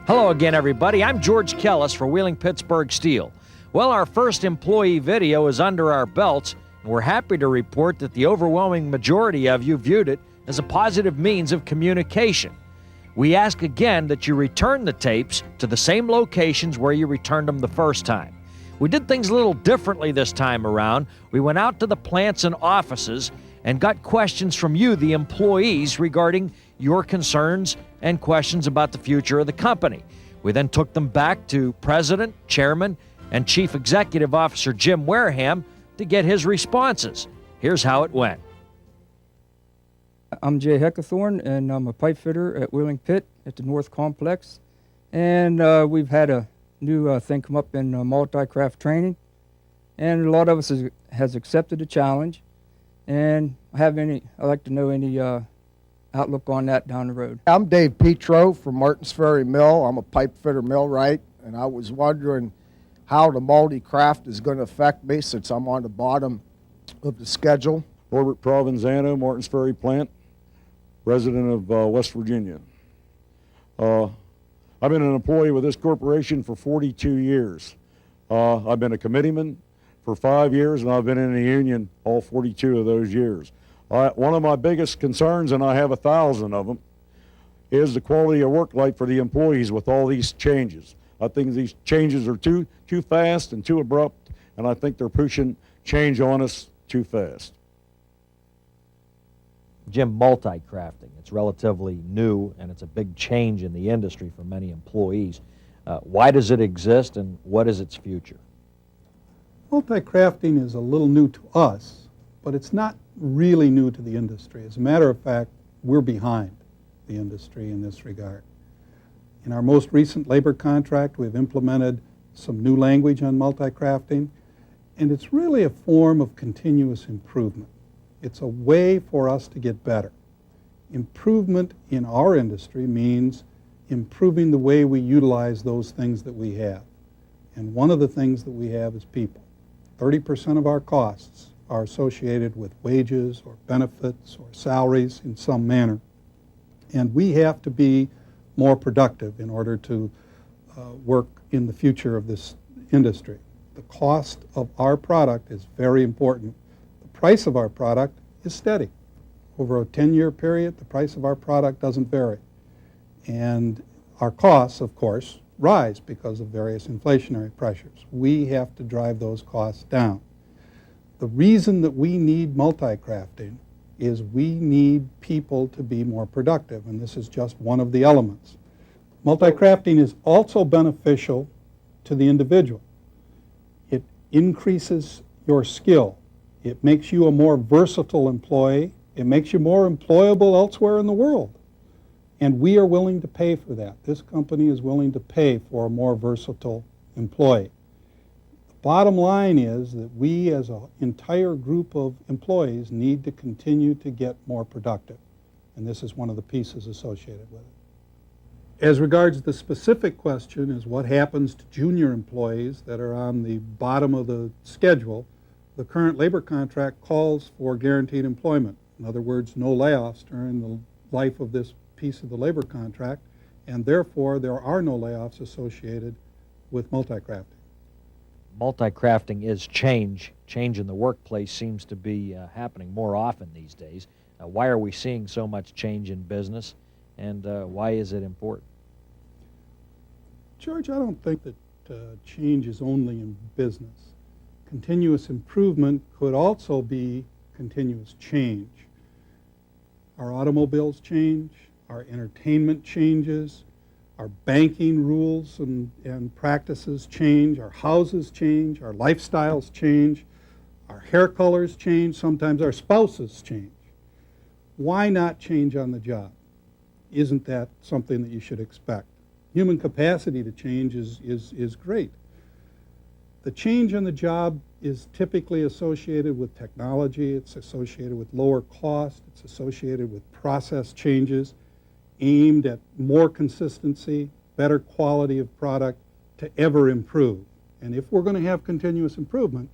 Hello again, everybody. I'm George Kellis for Wheeling Pittsburgh Steel. Well, our first employee video is under our belts, and we're happy to report that the overwhelming majority of you viewed it as a positive means of communication. We ask again that you return the tapes to the same locations where you returned them the first time. We did things a little differently this time around. We went out to the plants and offices and got questions from you, the employees, regarding your concerns and questions about the future of the company. We then took them back to President, Chairman, and Chief Executive Officer Jim Wareham to get his responses. Here's how it went. I'm Jay Heckathorn, and I'm a pipe fitter at Wheeling Pit at the North Complex. And we've had a new thing come up in multi-craft training, and a lot of us has accepted the challenge. And I'd like to know any outlook on that down the road. I'm Dave Petro from Martins Ferry Mill. I'm a pipe fitter millwright, and I was wondering how the multi-craft is going to affect me since I'm on the bottom of the schedule. Robert Provenzano, Martins Ferry plant, resident of West Virginia. I've been an employee with this corporation for 42 years. I've been a committeeman for 5 years, and I've been in the union all 42 of those years. One of my biggest concerns, and I have 1,000 of them, is the quality of work life for the employees with all these changes. I think these changes are too fast and too abrupt, and I think they're pushing change on us too fast. Jim, multi-crafting, it's relatively new, and it's a big change in the industry for many employees. Why does it exist, and what is its future? Multi-crafting is a little new to us, but it's not really new to the industry. As a matter of fact, we're behind the industry in this regard. In our most recent labor contract, we've implemented some new language on multi-crafting, and it's really a form of continuous improvement. It's a way for us to get better. Improvement in our industry means improving the way we utilize those things that we have. And one of the things that we have is people. 30% of our costs are associated with wages or benefits or salaries in some manner. And we have to be more productive in order to work in the future of this industry. The cost of our product is very important. The price of our product is steady. Over a 10-year period, the price of our product doesn't vary. And our costs, of course, rise because of various inflationary pressures. We have to drive those costs down. The reason that we need multi-crafting is we need people to be more productive, and this is just one of the elements. Multi-crafting is also beneficial to the individual. It increases your skill. It makes you a more versatile employee. It makes you more employable elsewhere in the world. And we are willing to pay for that. This company is willing to pay for a more versatile employee. The bottom line is that we as an entire group of employees need to continue to get more productive. And this is one of the pieces associated with it. As regards the specific question is what happens to junior employees that are on the bottom of the schedule, the current labor contract calls for guaranteed employment. In other words, no layoffs during the life of this piece of the labor contract, and therefore there are no layoffs associated with multi-crafting. Multi-crafting is change. Change in the workplace seems to be happening more often these days. Why are we seeing so much change in business, and why is it important? George, I don't think that change is only in business. Continuous improvement could also be continuous change. Our automobiles change, our entertainment changes, our banking rules and practices change, our houses change, our lifestyles change, our hair colors change, sometimes our spouses change. Why not change on the job? Isn't that something that you should expect? Human capacity to change is great. The change on the job is typically associated with technology, it's associated with lower cost, it's associated with process changes aimed at more consistency, better quality of product to ever improve. And if we're going to have continuous improvement,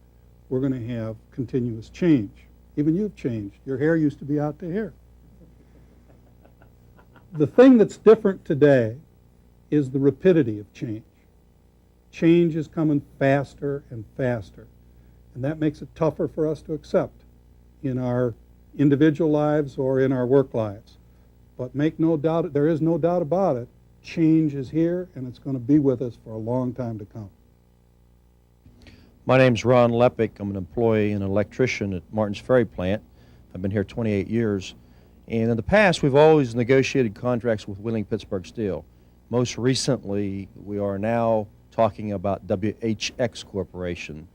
we're going to have continuous change. Even you've changed. Your hair used to be out to here. The thing that's different today is the rapidity of change. Change is coming faster and faster, and that makes it tougher for us to accept in our individual lives or in our work lives. But make no doubt, there is no doubt about it, change is here and it's going to be with us for a long time to come. My name's Ron Lepick. I'm an employee and electrician at Martins Ferry plant. I've been here 28 years. And in the past, we've always negotiated contracts with Wheeling Pittsburgh Steel. Most recently, we are now talking about WHX Corporation.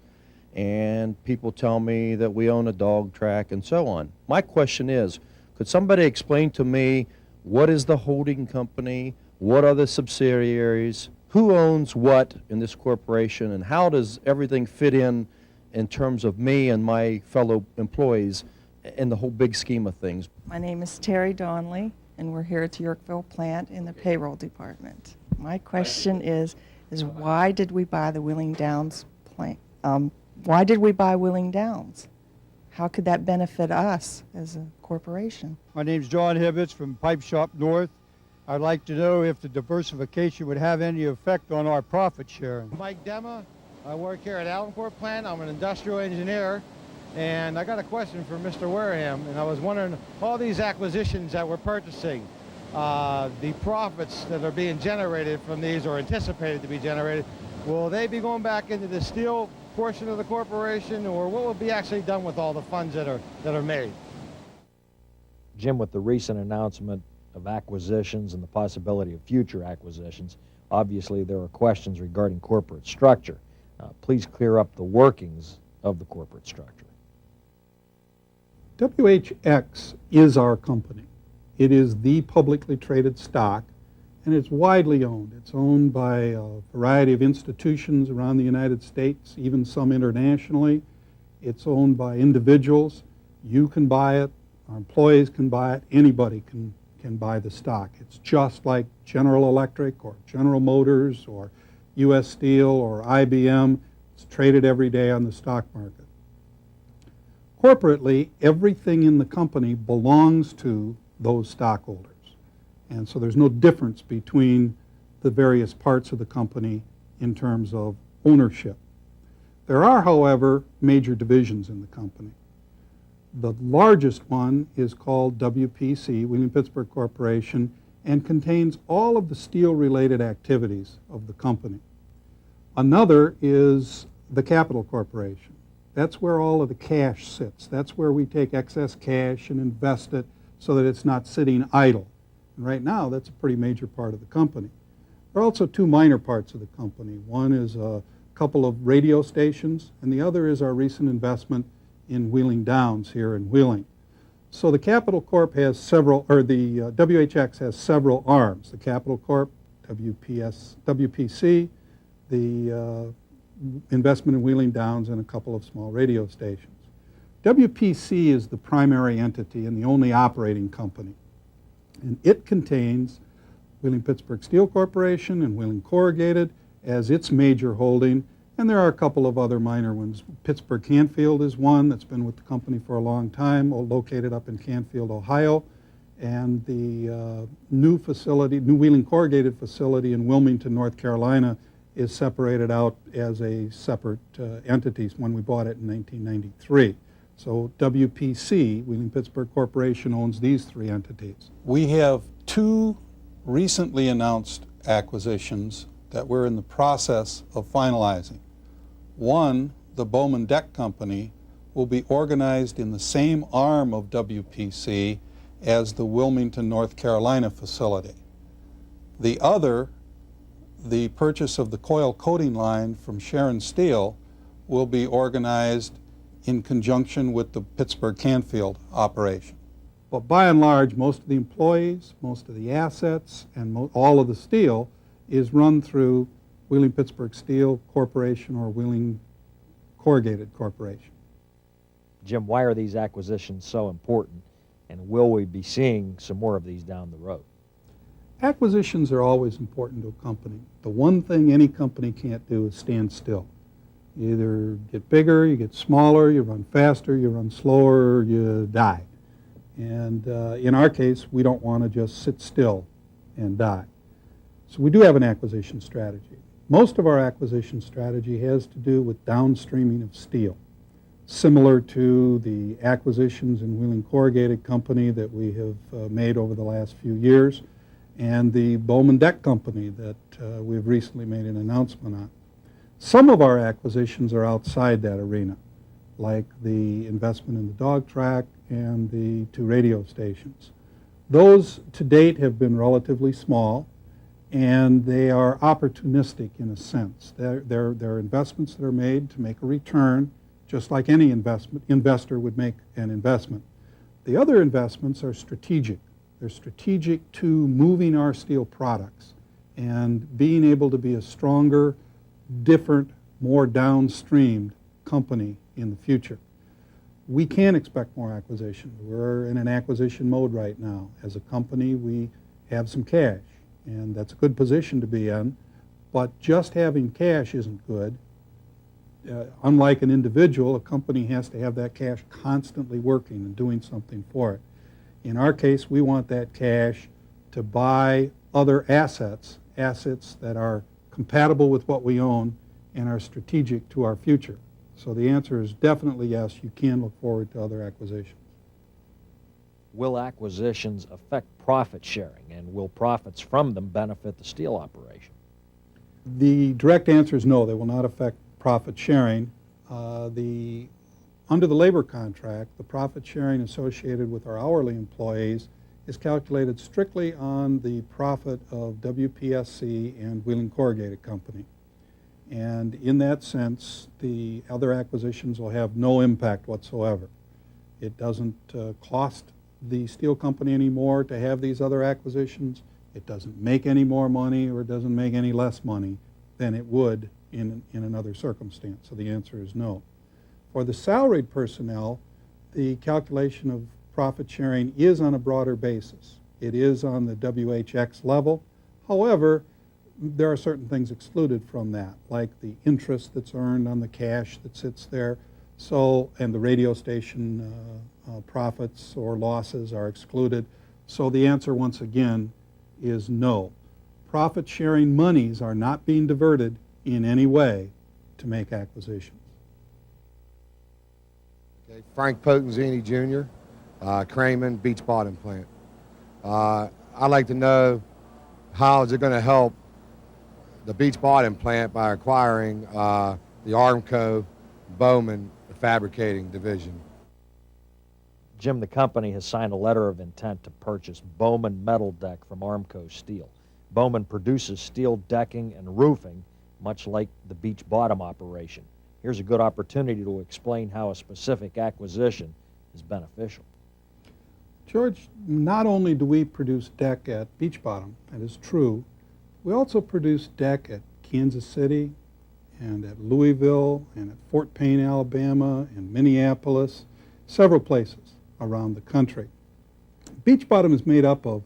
And people tell me that we own a dog track and so on. My question is, could somebody explain to me what is the holding company, what are the subsidiaries, who owns what in this corporation, and how does everything fit in terms of me and my fellow employees in the whole big scheme of things? My name is Terry Donnelly, and we're here at the Yorkville plant in the payroll department. My question is why did we buy the Wheeling Downs plant? Why did we buy Wheeling Downs? How could that benefit us as a corporation? My name's John Hibbets from Pipe Shop North. I'd like to know if the diversification would have any effect on our profit sharing. Mike Dema. I work here at Allenport plant. I'm an industrial engineer, and I got a question for Mr. Wareham, and I was wondering, all these acquisitions that we're purchasing, the profits that are being generated from these or anticipated to be generated, will they be going back into the steel portion of the corporation, or what will be actually done with all the funds that are made? Jim, with the recent announcement of acquisitions and the possibility of future acquisitions, obviously there are questions regarding corporate structure. Please clear up the workings of the corporate structure. WHX is our company. It is the publicly traded stock, and it's widely owned. It's owned by a variety of institutions around the United States, even some internationally. It's owned by individuals. You can buy it. Our employees can buy it. Anybody can buy the stock. It's just like General Electric or General Motors or U.S. Steel or IBM. It's traded every day on the stock market. Corporately, everything in the company belongs to those stockholders. And so there's no difference between the various parts of the company in terms of ownership. There are, however, major divisions in the company. The largest one is called WPC, Wheeling Pittsburgh Corporation, and contains all of the steel-related activities of the company. Another is the Capital Corporation. That's where all of the cash sits. That's where we take excess cash and invest it so that it's not sitting idle. And right now, that's a pretty major part of the company. There are also two minor parts of the company. One is a couple of radio stations, and the other is our recent investment in Wheeling Downs here in Wheeling. So the Capital Corp has several, or the WHX has several arms. The Capital Corp, WPC, the investment in Wheeling Downs, and a couple of small radio stations. WPC is the primary entity and the only operating company. And it contains Wheeling Pittsburgh Steel Corporation and Wheeling Corrugated as its major holding, and there are a couple of other minor ones. Pittsburgh Canfield is one that's been with the company for a long time, located up in Canfield, Ohio, and the new Wheeling Corrugated facility in Wilmington, North Carolina, is separated out as a separate entity when we bought it in 1993. So WPC, Wheeling Pittsburgh Corporation, owns these three entities. We have two recently announced acquisitions that we're in the process of finalizing. One, the Bowman Deck Company, will be organized in the same arm of WPC as the Wilmington, North Carolina facility. The other, the purchase of the coil coating line from Sharon Steel, will be organized in conjunction with the Pittsburgh Canfield operation. But by and large, most of the employees, most of the assets, and all of the steel is run through Wheeling Pittsburgh Steel Corporation or Wheeling Corrugated Corporation. Jim, why are these acquisitions so important, and will we be seeing some more of these down the road? Acquisitions are always important to a company. The one thing any company can't do is stand still. You either get bigger, you get smaller, you run faster, you run slower, you die. And in our case, we don't want to just sit still and die. So we do have an acquisition strategy. Most of our acquisition strategy has to do with downstreaming of steel, similar to the acquisitions in Wheeling Corrugated Company that we have made over the last few years, and the Bowman Deck Company that we've recently made an announcement on. Some of our acquisitions are outside that arena, like the investment in the dog track and the 2 radio stations. Those to date have been relatively small, and they are opportunistic in a sense. They're investments that are made to make a return, just like any investor would make an investment. The other investments are strategic. They're strategic to moving our steel products and being able to be a stronger, different, more downstreamed company in the future. We can expect more acquisitions. We're in an acquisition mode right now. As a company, we have some cash, and that's a good position to be in, but just having cash isn't good. Unlike an individual, a company has to have that cash constantly working and doing something for it. In our case, we want that cash to buy other assets that are compatible with what we own and are strategic to our future. So the answer is definitely yes, you can look forward to other acquisitions. Will acquisitions affect profit sharing, and will profits from them benefit the steel operation? The direct answer is no, they will not affect profit sharing. Under the labor contract, the profit sharing associated with our hourly employees is calculated strictly on the profit of WPSC and Wheeling Corrugated Company. And in that sense, the other acquisitions will have no impact whatsoever. It doesn't cost the steel company any more to have these other acquisitions. It doesn't make any more money, or it doesn't make any less money than it would in another circumstance. So the answer is no. For the salaried personnel, the calculation of profit sharing is on a broader basis. It is on the WHX level. However, there are certain things excluded from that, like the interest that's earned on the cash that sits there, and the radio station profits or losses are excluded. So the answer, once again, is no. Profit sharing monies are not being diverted in any way to make acquisitions. Okay, Frank Potenzini Jr., Craman Beach Bottom Plant. I'd like to know, how is it going to help the Beach Bottom Plant by acquiring the Armco Bowman Fabricating Division? Jim, the company has signed a letter of intent to purchase Bowman Metal Deck from Armco Steel. Bowman produces steel decking and roofing, much like the Beach Bottom operation. Here's a good opportunity to explain how a specific acquisition is beneficial. George, not only do we produce deck at Beach Bottom, that is true, we also produce deck at Kansas City and at Louisville and at Fort Payne, Alabama, and Minneapolis, several places around the country. Beach Bottom is made up of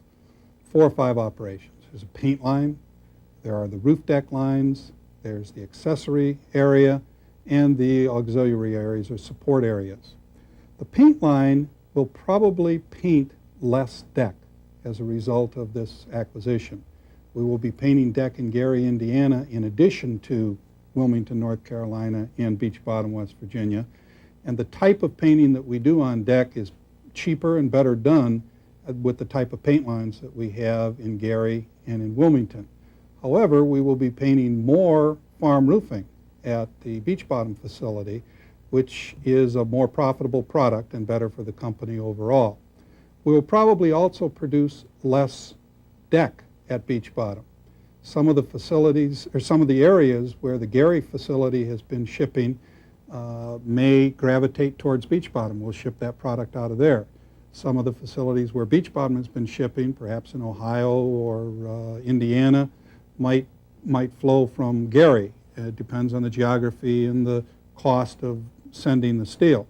4 or 5 operations. There's a paint line, there are the roof deck lines, there's the accessory area, and the auxiliary areas or support areas. The paint line will probably paint less deck as a result of this acquisition. We will be painting deck in Gary, Indiana, in addition to Wilmington, North Carolina, and Beach Bottom, West Virginia. And the type of painting that we do on deck is cheaper and better done with the type of paint lines that we have in Gary and in Wilmington. However, we will be painting more farm roofing at the Beach Bottom facility, which is a more profitable product and better for the company overall. We will probably also produce less deck at Beach Bottom. Some of the facilities, or some of the areas where the Gary facility has been shipping may gravitate towards Beach Bottom. We'll ship that product out of there. Some of the facilities where Beach Bottom has been shipping, perhaps in Ohio or Indiana, might flow from Gary. It depends on the geography and the cost of sending the steel.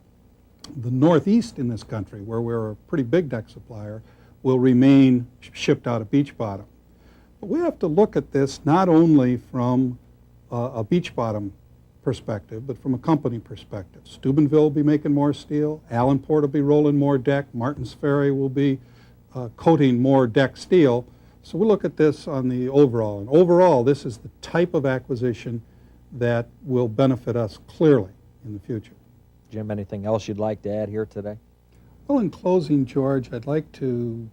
The Northeast in this country, where we're a pretty big deck supplier, will remain shipped out of Beach Bottom. But we have to look at this not only from a Beach Bottom perspective, but from a company perspective. Steubenville will be making more steel, Allenport will be rolling more deck, Martins Ferry will be coating more deck steel. So we'll look at this on the overall. And overall, this is the type of acquisition that will benefit us clearly in the future. Jim, anything else you'd like to add here today? Well, in closing, George, I'd like to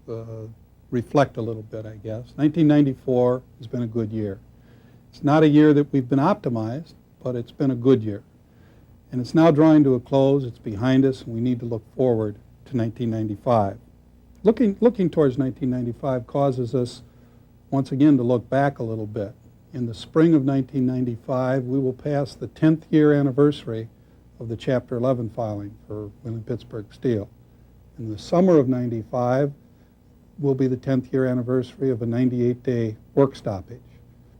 reflect a little bit, I guess. 1994 has been a good year. It's not a year that we've been optimized, but it's been a good year. And it's now drawing to a close. It's behind us, and we need to look forward to 1995. Looking towards 1995 causes us, once again, to look back a little bit. In the spring of 1995, we will pass the 10th year anniversary of the Chapter 11 filing for Wheeling-Pittsburgh Steel. In the summer of 95 will be the 10th year anniversary of a 98-day work stoppage.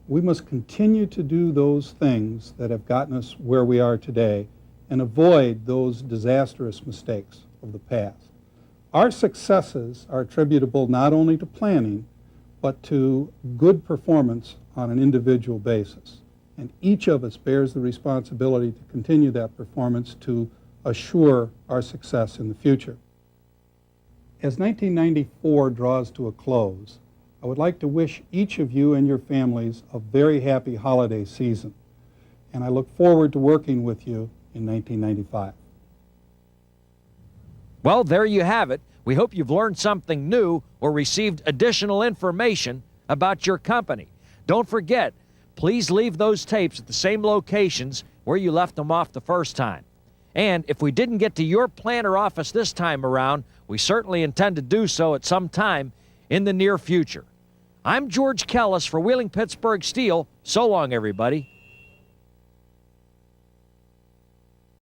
We must continue to do those things that have gotten us where we are today and avoid those disastrous mistakes of the past. Our successes are attributable not only to planning, but to good performance on an individual basis. And each of us bears the responsibility to continue that performance to assure our success in the future. As 1994 draws to a close, I would like to wish each of you and your families a very happy holiday season. And I look forward to working with you in 1995. Well, there you have it. We hope you've learned something new or received additional information about your company. Don't forget, please leave those tapes at the same locations where you left them off the first time. And if we didn't get to your plant or office this time around, we certainly intend to do so at some time in the near future. I'm George Kellis for Wheeling Pittsburgh Steel. So long, everybody.